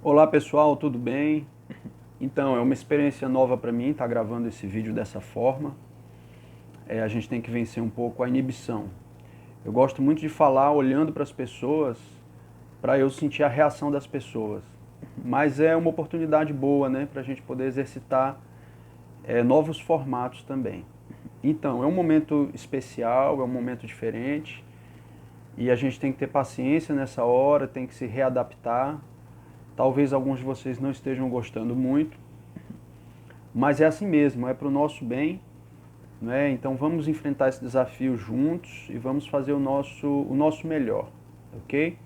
Olá pessoal, tudo bem? Então, é uma experiência nova para mim estar gravando esse vídeo dessa forma. A gente tem que vencer um pouco a inibição. Eu gosto muito de falar olhando para as pessoas, para eu sentir a reação das pessoas. Mas é uma oportunidade boa, né, para a gente poder exercitar novos formatos também. Então, é um momento especial, é um momento diferente, e a gente tem que ter paciência nessa hora, tem que se readaptar. Talvez alguns de vocês não estejam gostando muito, mas é assim mesmo, é para o nosso bem, né? Então vamos enfrentar esse desafio juntos e vamos fazer o nosso melhor, ok?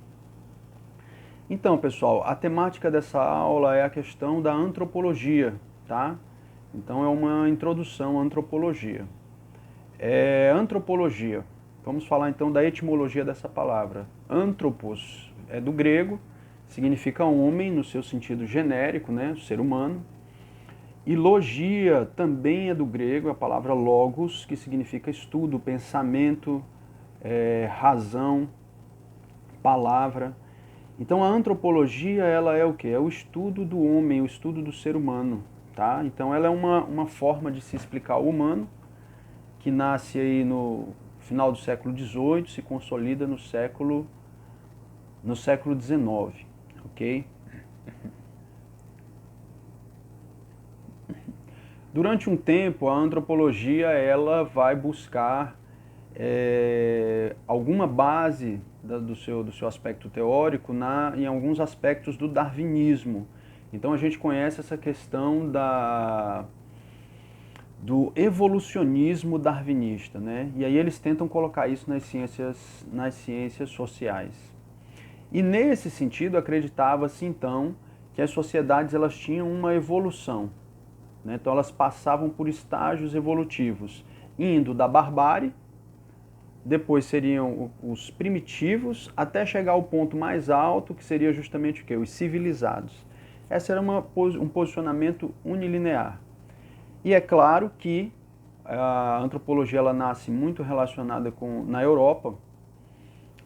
Então, pessoal, a temática dessa aula é a questão da antropologia, tá? Então é uma introdução à antropologia. Antropologia. Vamos falar então da etimologia dessa palavra. Anthropos é do grego, significa homem no seu sentido genérico, né, ser humano. E logia também é do grego, a palavra logos, que significa estudo, pensamento, razão, palavra. Então a antropologia, ela é o quê? É o estudo do homem, o estudo do ser humano, tá? Então ela é uma forma de se explicar o humano, que nasce aí no final do século XVIII, se consolida no século XIX, ok? Durante um tempo, a antropologia ela vai buscar alguma base do seu aspecto teórico em alguns aspectos do darwinismo. Então a gente conhece essa questão do evolucionismo darwinista, né? E aí eles tentam colocar isso nas ciências sociais. E nesse sentido acreditava-se então que as sociedades elas tinham uma evolução, né? Então elas passavam por estágios evolutivos, indo da barbárie, depois seriam os primitivos, até chegar ao ponto mais alto, que seria justamente o quê? Os civilizados. Esse era um posicionamento unilinear. E é claro que a antropologia ela nasce muito relacionada na Europa.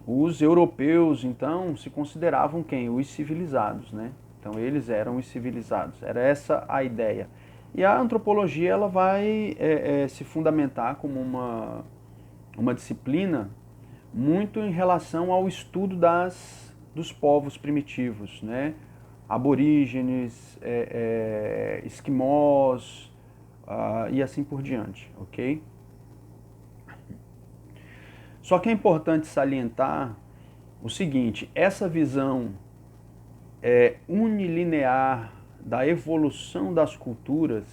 Os europeus, então, se consideravam quem? Os civilizados, né? Então eles eram os civilizados. Era essa a ideia. E a antropologia ela vai se fundamentar como uma disciplina muito em relação ao estudo dos povos primitivos, né? Aborígenes, esquimós e assim por diante, ok? Só que é importante salientar o seguinte, essa visão unilinear da evolução das culturas,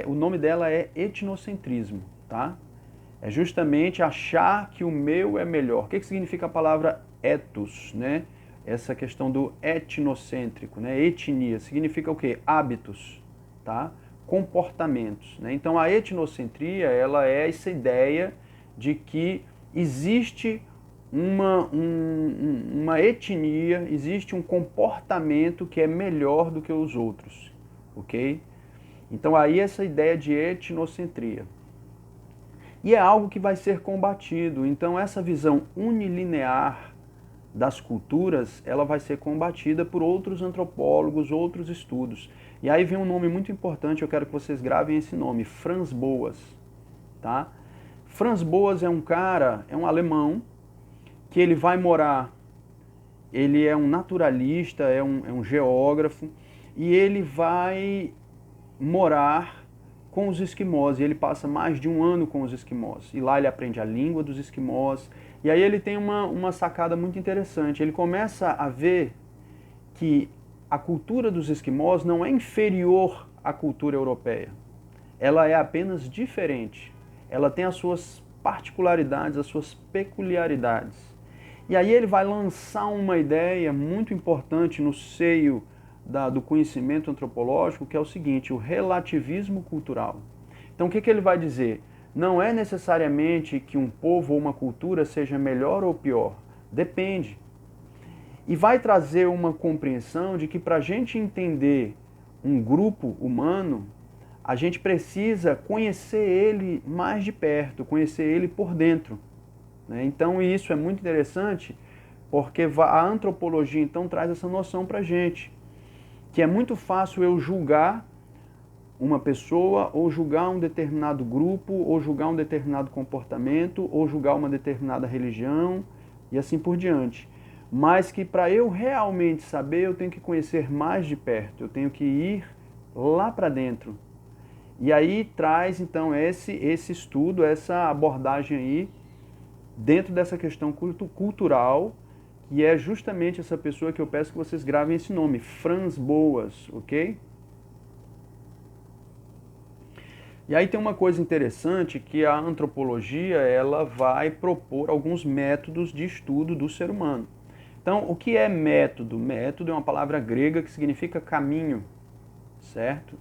o nome dela é etnocentrismo, tá? É justamente achar que o meu é melhor. O que significa a palavra ethos, né? Essa questão do etnocêntrico, né? Etnia, significa o quê? Hábitos, tá? Comportamentos, né? Então a etnocentria, ela é essa ideia de que existe uma etnia, existe um comportamento que é melhor do que os outros, ok? Então aí essa ideia de etnocentria. E é algo que vai ser combatido. Então essa visão unilinear das culturas, ela vai ser combatida por outros antropólogos, outros estudos. E aí vem um nome muito importante, eu quero que vocês gravem esse nome, Franz Boas, tá? Franz Boas é um cara, é um alemão, que ele vai morar, ele é um naturalista, é um geógrafo, e ele vai morar com os esquimós, e ele passa mais de um ano com os esquimós. E lá ele aprende a língua dos esquimós, e aí ele tem uma sacada muito interessante. Ele começa a ver que a cultura dos esquimós não é inferior à cultura europeia. Ela é apenas diferente. Ela tem as suas particularidades, as suas peculiaridades. E aí ele vai lançar uma ideia muito importante no seio do conhecimento antropológico, que é o seguinte, o relativismo cultural. Então o que ele vai dizer? Não é necessariamente que um povo ou uma cultura seja melhor ou pior. Depende. E vai trazer uma compreensão de que para a gente entender um grupo humano, a gente precisa conhecer ele mais de perto, conhecer ele por dentro. Então isso é muito interessante, Porque a antropologia, então, traz essa noção para a gente, que é muito fácil eu julgar uma pessoa, ou julgar um determinado grupo, ou julgar um determinado comportamento, ou julgar uma determinada religião, e assim por diante. Mas que para eu realmente saber, eu tenho que conhecer mais de perto, eu tenho que ir lá para dentro. E aí traz, então, esse estudo, essa abordagem aí, dentro dessa questão cultural, que é justamente essa pessoa que eu peço que vocês gravem esse nome, Franz Boas, ok? E aí tem uma coisa interessante, que a antropologia ela vai propor alguns métodos de estudo do ser humano. Então, o que é método? Método é uma palavra grega que significa caminho, certo?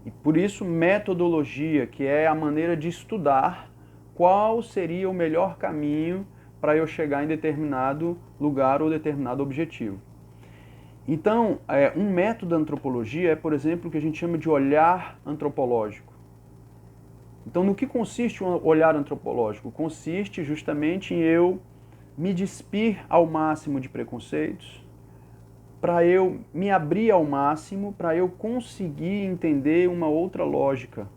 E por isso metodologia, que é a maneira de estudar qual seria o melhor caminho para eu chegar em determinado lugar ou determinado objetivo. Então, um método da antropologia é, por exemplo, o que a gente chama de olhar antropológico. Então, no que consiste um olhar antropológico? Consiste justamente em eu me despir ao máximo de preconceitos, para eu me abrir ao máximo, para eu conseguir entender uma outra lógica.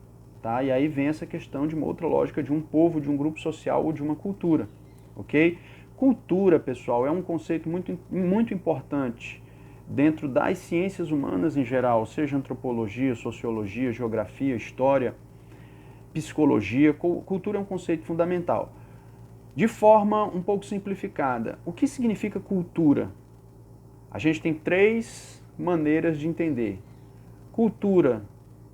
Tá? E aí vem essa questão de uma outra lógica de um povo, de um grupo social ou de uma cultura. Ok? Cultura, pessoal, é um conceito muito importante dentro das ciências humanas em geral, seja antropologia, sociologia, geografia, história, psicologia. Cultura é um conceito fundamental. De forma um pouco simplificada, o que significa cultura? A gente tem 3 maneiras de entender. Cultura,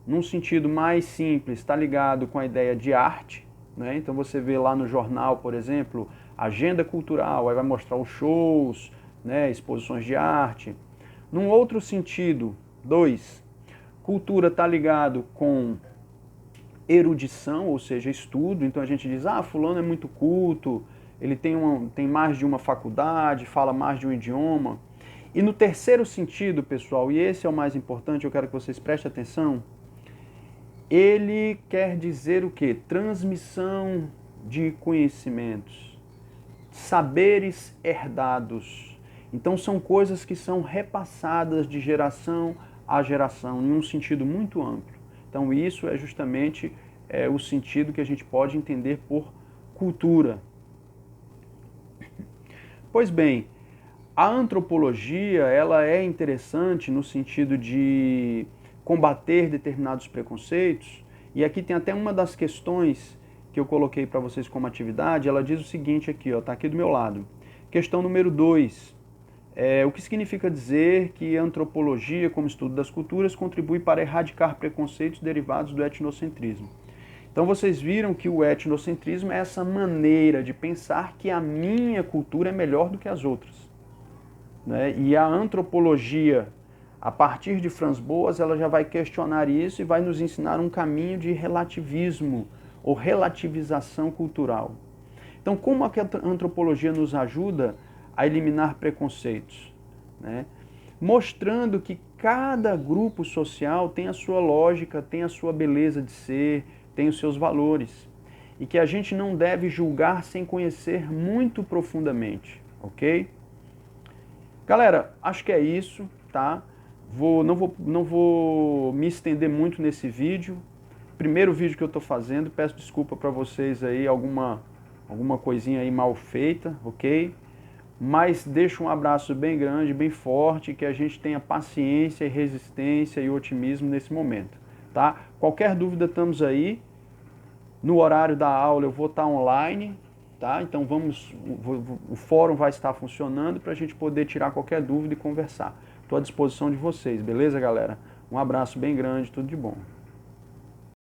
num sentido mais simples, está ligado com a ideia de arte, né? Então você vê lá no jornal, por exemplo, agenda cultural, aí vai mostrar os shows, né, exposições de arte. Num outro sentido, 2, cultura está ligado com erudição, ou seja, estudo. Então a gente diz, fulano é muito culto, ele tem mais de uma faculdade, fala mais de um idioma. E no terceiro sentido, pessoal, e esse é o mais importante, eu quero que vocês prestem atenção, ele quer dizer o quê? Transmissão de conhecimentos, saberes herdados. Então são coisas que são repassadas de geração a geração, em um sentido muito amplo. Então isso é justamente o sentido que a gente pode entender por cultura. Pois bem, a antropologia ela é interessante no sentido de combater determinados preconceitos, e aqui tem até uma das questões que eu coloquei para vocês como atividade, ela diz o seguinte aqui, está aqui do meu lado. Questão número 2. O que significa dizer que a antropologia, como estudo das culturas, contribui para erradicar preconceitos derivados do etnocentrismo? Então vocês viram que o etnocentrismo é essa maneira de pensar que a minha cultura é melhor do que as outras. Né? E a antropologia, a partir de Franz Boas, ela já vai questionar isso e vai nos ensinar um caminho de relativismo ou relativização cultural. Então, como a antropologia nos ajuda a eliminar preconceitos? Né? Mostrando que cada grupo social tem a sua lógica, tem a sua beleza de ser, tem os seus valores. E que a gente não deve julgar sem conhecer muito profundamente, ok? Galera, acho que é isso, tá? Não vou me estender muito nesse vídeo. Primeiro vídeo que eu estou fazendo, peço desculpa para vocês aí, alguma coisinha aí mal feita, ok? Mas deixo um abraço bem grande, bem forte, que a gente tenha paciência e resistência e otimismo nesse momento, tá? Qualquer dúvida estamos aí. No horário da aula eu vou estar online, tá? Então o fórum vai estar funcionando para a gente poder tirar qualquer dúvida e conversar. Estou à disposição de vocês, beleza, galera? Um abraço bem grande, tudo de bom.